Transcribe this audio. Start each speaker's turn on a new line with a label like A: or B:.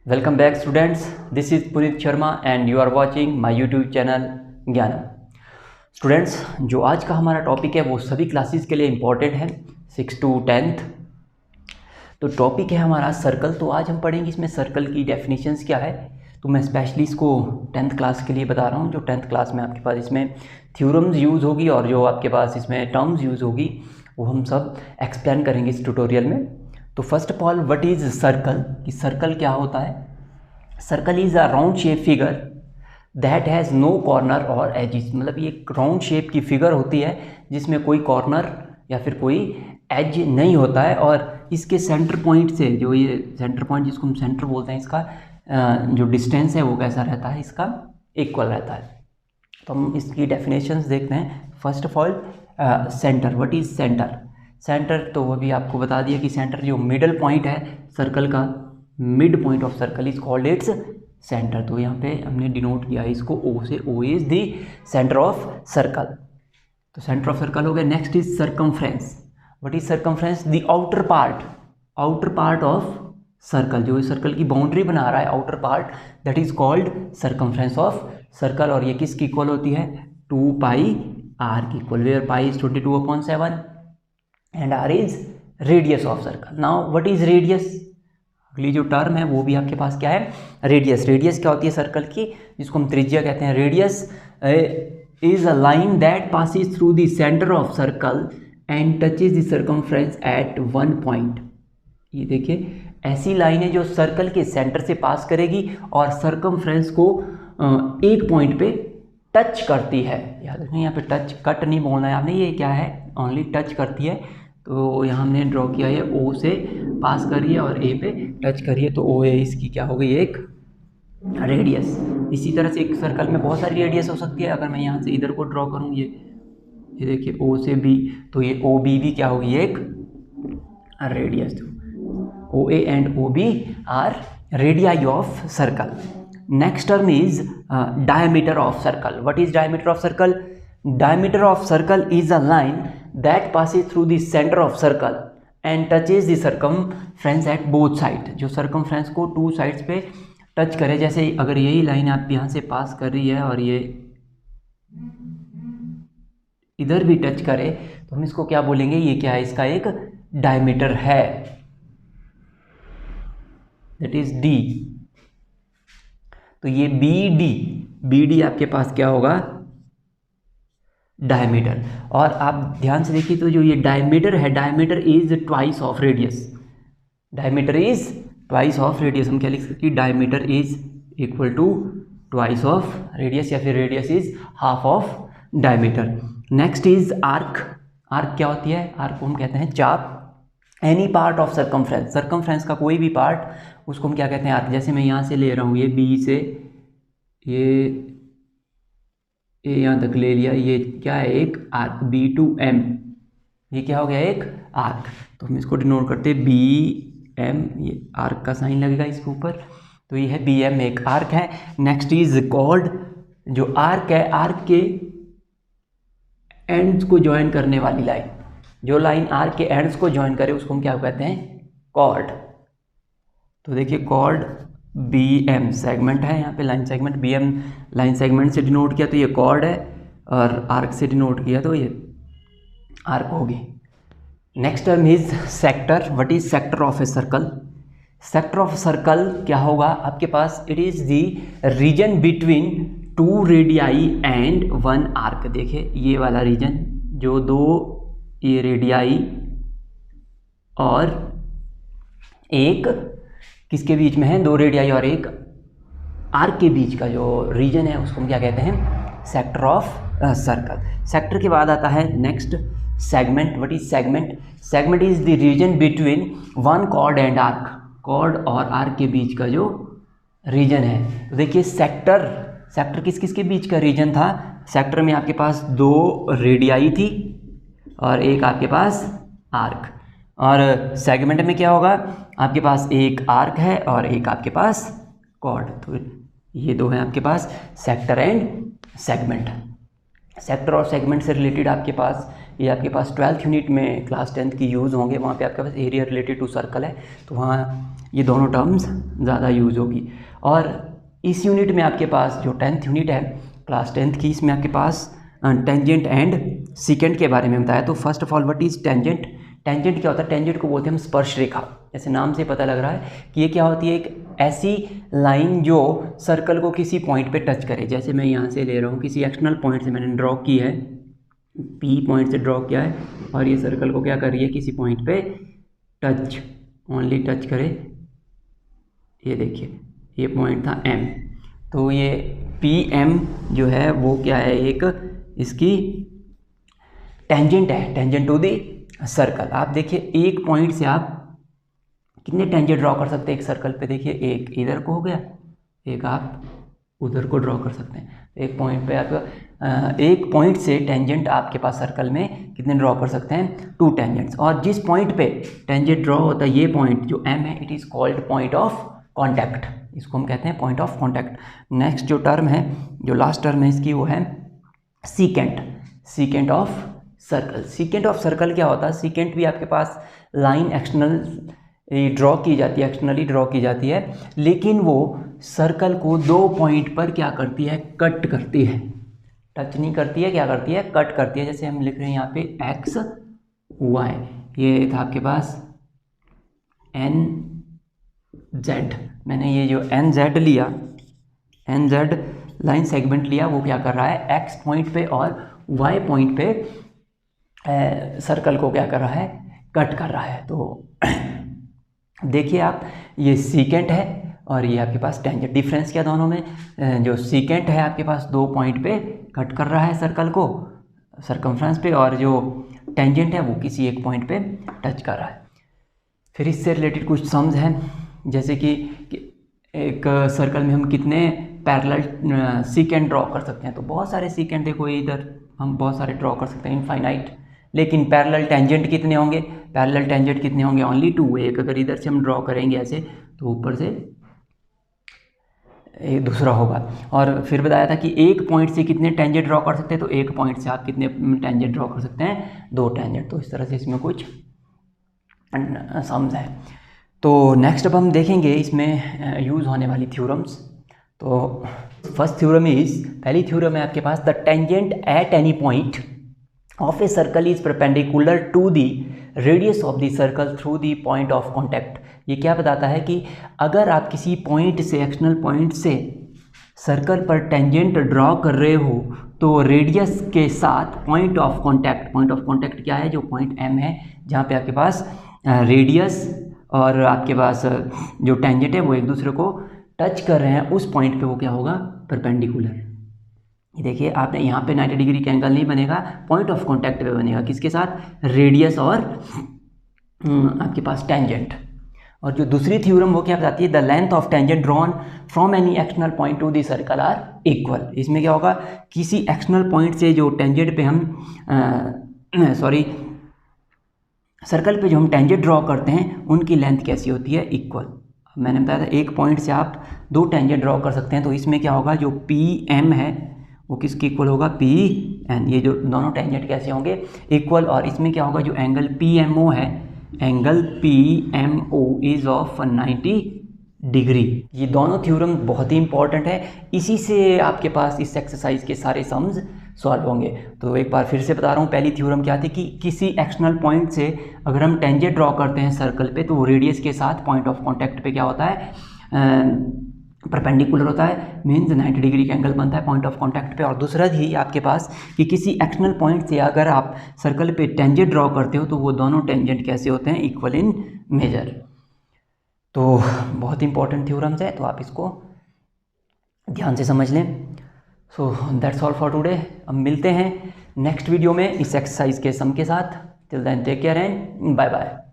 A: Welcome back students, this is Puneet Sharma and you are watching my YouTube channel Gyanam. Students, जो आज का हमारा topic है वो सभी क्लासेस के लिए इम्पॉर्टेंट है, 6 to 10th। तो टॉपिक है हमारा सर्कल। तो आज हम पढ़ेंगे इसमें सर्कल की डेफिनेशंस क्या है। तो मैं स्पेशली इसको 10th क्लास के लिए बता रहा हूँ। जो 10th क्लास में आपके पास इसमें थ्योरम्स यूज़ होगी और जो आपके पास इसमें टर्म्स यूज़ होगी वो हम सब एक्सप्लेन करेंगे इस ट्यूटोरियल में। तो first of all, what is circle, कि सर्कल क्या होता है। Circle is a round shape figure that has no corner और एजिस। मतलब ये एक राउंड शेप की फिगर होती है जिसमें कोई कॉर्नर या फिर कोई एज नहीं होता है, और इसके सेंटर पॉइंट से जो ये सेंटर पॉइंट जिसको हम सेंटर बोलते हैं, इसका जो डिस्टेंस है वो कैसा रहता है, इसका इक्वल रहता है। तो हम इसकी डेफिनेशंस देखते हैं। First of all, centre, what is centre. Centre तो वो भी आपको बता दिया कि सेंटर जो मिडल पॉइंट है सर्कल का, mid point of circle is called its centre. तो यहाँ पे हमने डिनोट किया है इसको ओ से। O is the centre of circle. तो सेंटर ऑफ सर्कल हो गया। Next is circumference. What is circumference, the outer part of circle. जो इस सर्कल की बाउंड्री बना रहा है, outer part, that is called circumference of circle. और ये किसकी इक्वल होती है, 2 पाई आर की equal, where pi is 22/7 and R is radius of circle. Now what is radius, अगली जो टर्म है वो भी आपके पास क्या है, रेडियस। रेडियस क्या होती है सर्कल की, जिसको हम त्रिज्या कहते हैं। Radius is a line that passes through the centre of circle and touches the circumference at one point. ये देखिए, ऐसी लाइन है जो सर्कल के सेंटर से पास करेगी और सर्कमफ्रेंस को एक पॉइंट पे टच करती है। याद रखिए, यहाँ पे टच, कट नहीं बोलना है आपने, ये क्या है, ओनली टच करती है। तो यहाँ हमने ड्रॉ किया है, ओ से पास करिए और ए पे टच करिए, तो ओ ए इसकी क्या हो गई, एक रेडियस। इसी तरह से एक सर्कल में बहुत सारी रेडियस हो सकती है। अगर मैं यहाँ से इधर को ड्रॉ करूँ, ये देखिए ओ से बी, तो ये ओ बी भी क्या होगी, एक radius. O A and O B are radii of circle. Next term is diameter of circle. What is diameter of circle? Diameter of circle is a line that passes through the center of circle and touches the circumference at both sides. जो circumference को 2 sides पे touch करे, जैसे अगर यही line आप यहाँ से पास कर रही है और ये इधर भी टच करे, तो हम इसको क्या बोलेंगे, ये क्या है, इसका एक डायमीटर है, दैट इज डी। तो ये बी डी आपके पास क्या होगा, डायमीटर। और आप ध्यान से देखिए, तो जो ये डायमीटर है, diameter is twice of radius. Diameter is twice of radius. हम क्या लिख सकते हैं, diameter is equal to twice of radius, या फिर radius is half of diameter. Next is arc. Arc क्या होती है, आर्क को हम कहते हैं चाप। Any part of circumference, circumference का कोई भी पार्ट, उसको हम क्या कहते हैं, आर्क। जैसे मैं यहाँ से ले रहा हूँ, ये बी से ये यहाँ तक ले लिया, ये क्या है, एक आर्क, बी टू एम, ये क्या हो गया, एक आर्क। तो हम इसको डिनोट करते हैं बी एम, ये आर्क का साइन लगेगा इसके ऊपर, तो ये है बी एम, एक आर्क है। Next is chord. जो आर्क है, आर्क के एंड्स को ज्वाइन करने वाली लाइन, जो लाइन आर्क के एंड्स को ज्वाइन करे उसको हम क्या कहते हैं, कॉर्ड। तो देखिए, कॉर्ड बी एम सेगमेंट है, यहाँ पे line segment, B M line segment से डिनोट किया तो ये कॉर्ड है, और आर्क से डिनोट किया तो ये आर्क होगी। Next term is sector. What is sector of a circle. Sector of circle क्या होगा आपके पास, it is the region between 2 radii and 1 arc. देखिए, ये वाला रीजन, जो 2 ये रेडियाई और एक किसके बीच में है, 2 रेडियाई और एक आर्क के बीच का जो रीजन है उसको हम क्या कहते हैं, सेक्टर ऑफ सर्कल। सेक्टर के बाद आता है next segment. What is segment. Segment is the region between 1 chord and arc. Chord और आर्क के बीच का जो रीजन है। तो देखिए, सेक्टर किस किस के बीच का रीजन था। सेक्टर में आपके पास 2 रेडियाई थी और एक आपके पास आर्क। और सेगमेंट में क्या होगा, आपके पास एक आर्क है और एक आपके पास कॉर्ड। तो ये 2 हैं आपके पास, सेक्टर एंड सेगमेंट। सेक्टर और सेगमेंट से रिलेटेड आपके पास ये आपके पास 12th यूनिट में क्लास 10th की यूज़ होंगे, वहाँ पे आपके पास एरिया रिलेटेड टू सर्कल है, तो वहाँ ये दोनों टर्म्स ज़्यादा यूज़ होगी। और इस यूनिट में आपके पास जो 10th यूनिट है क्लास 10th की, इसमें आपके पास टेंजेंट एंड सीकेंट के बारे में बताया। तो first of all what is tangent? Tangent क्या होता है? टेंजेंट को बोलते हैं हम स्पर्श रेखा। जैसे नाम से पता लग रहा है कि ये क्या होती है, एक ऐसी लाइन जो सर्कल को किसी पॉइंट पे टच करे। जैसे मैं यहाँ से ले रहा हूँ, किसी एक्सटर्नल पॉइंट से मैंने ड्रॉ की है, पी पॉइंट से ड्रॉ किया है, और ये सर्कल को क्या कर रही है, किसी पॉइंट पे टच, ओनली टच करे। ये देखिए ये पॉइंट था एम, तो ये पी एम जो है वो क्या है, एक इसकी टेंजेंट है, टेंजेंट टू दी सर्कल। आप देखिए एक पॉइंट से आप कितने टेंजेंट ड्रॉ कर सकते हैं एक सर्कल पे? देखिए एक इधर को हो गया, एक आप उधर को ड्रॉ कर सकते हैं। एक पॉइंट पे आप एक पॉइंट से टेंजेंट आपके पास सर्कल में कितने ड्रॉ कर सकते हैं? 2 टेंजेंट्स। और जिस पॉइंट पे टेंजेंट ड्रॉ होता है, ये पॉइंट जो एम है, it is called point of contact. इसको हम कहते हैं पॉइंट ऑफ कॉन्टैक्ट। नेक्स्ट जो टर्म है, जो लास्ट टर्म है इसकी, वो है secant, secant of circle. Secant of circle क्या होता है? सीकेंट भी आपके पास लाइन एक्सटर्नल ड्रॉ की जाती है, एक्सटर्नली ड्रॉ की जाती है, लेकिन वो सर्कल को 2 पॉइंट पर क्या करती है? कट करती है। टच नहीं करती है, क्या करती है? कट करती है। जैसे हम लिख रहे हैं यहाँ पे एक्स वाई, ये था आपके पास एन जेड। मैंने ये जो एन जेड लिया, एन जेड लाइन सेगमेंट लिया, वो क्या कर रहा है? एक्स पॉइंट पे और वाई पॉइंट पे सर्कल को क्या कर रहा है? कट कर रहा है। तो देखिए आप, ये सीकेंट है और ये आपके पास टेंजेंट। डिफरेंस क्या दोनों में? जो सीकेंट है आपके पास 2 पॉइंट पे कट कर रहा है सर्कल को सरकमफ्रेंस पे, और जो टेंजेंट है वो किसी एक पॉइंट पे टच कर रहा है। फिर इससे रिलेटेड कुछ सम्स हैं, जैसे कि एक सर्कल में हम कितने पैरेलल सीकेंट ड्रॉ कर सकते हैं। तो बहुत सारे सीकेंट, देखो इधर हम बहुत सारे ड्रॉ कर सकते हैं, इनफाइनाइट। लेकिन पैरेलल टेंजेंट कितने होंगे? पैरेलल टेंजेंट कितने होंगे? ओनली 2। एक अगर इधर से हम ड्रॉ करेंगे ऐसे, तो ऊपर से एक दूसरा होगा। और फिर बताया था कि एक पॉइंट से कितने टेंजेंट ड्रॉ कर सकते हैं, तो एक पॉइंट से आप कितने टेंजेंट ड्रॉ कर सकते हैं? 2 टेंजेंट। तो इस तरह से इसमें कुछ सम्स है। तो नेक्स्ट अब हम देखेंगे इसमें यूज़ होने वाली थ्योरम्स। तो फर्स्ट थ्योरम इज, पहली थ्योरम है आपके पास, the tangent at any point of a circle is perpendicular to the radius of the circle through the point of contact. ये क्या बताता है कि अगर आप किसी पॉइंट से, एक्सटर्नल पॉइंट से सर्कल पर टेंजेंट ड्रॉ कर रहे हो, तो रेडियस के साथ point of contact, point of contact क्या है? जो पॉइंट एम है, जहाँ पे आपके पास रेडियस और आपके पास जो टेंजेंट है वो एक दूसरे को टच कर रहे हैं, उस पॉइंट पे वो क्या होगा? परपेंडिकुलर। ये देखिए आपने यहाँ पे 90 डिग्री का एंगल नहीं बनेगा, पॉइंट ऑफ कॉन्टैक्ट पे बनेगा। किसके साथ? रेडियस और आपके पास टेंजेंट। और जो दूसरी थ्योरम वो क्या बताती है? The length of tangent drawn from any external point to the circle are equal. इसमें क्या होगा? किसी एक्सटर्नल पॉइंट से जो टेंजेंट पे हम सर्कल पे जो हम टेंजेंट ड्रॉ करते हैं, उनकी लेंथ कैसी होती है? इक्वल। मैंने बताया था एक पॉइंट से आप 2 टेंजेंट ड्रॉ कर सकते हैं। तो इसमें क्या होगा? जो पी एम है वो किसके इक्वल होगा? P N. ये जो दोनों टेंजेंट कैसे होंगे? इक्वल। और इसमें क्या होगा? जो एंगल पी एम ओ है, angle P M O is of 90 degree. ये दोनों थ्योरम बहुत ही इंपॉर्टेंट है, इसी से आपके पास इस एक्सरसाइज के सारे सम्स सॉल्व होंगे। तो एक बार फिर से बता रहा हूँ, पहली थ्योरम क्या थी कि किसी एक्सटर्नल पॉइंट से अगर हम टेंजेंट ड्रॉ करते हैं सर्कल पे, तो रेडियस के साथ पॉइंट ऑफ कॉन्टैक्ट पे क्या होता है? परपेंडिकुलर होता है, मीन्स 90 डिग्री का एंगल बनता है पॉइंट ऑफ कॉन्टैक्ट पे। और दूसरा ही आपके पास कि किसी एक्सटर्नल पॉइंट से अगर आप सर्कल पे टेंजेंट ड्रॉ करते हो, तो वो दोनों टेंजेंट कैसे होते हैं? Equal in measure. तो बहुत इंपॉर्टेंट थ्योरम्स है, तो आप इसको ध्यान से समझ लें। So that's all for today. अब मिलते हैं नेक्स्ट वीडियो में इस एक्सरसाइज के सम के साथ। Till then take care and bye bye.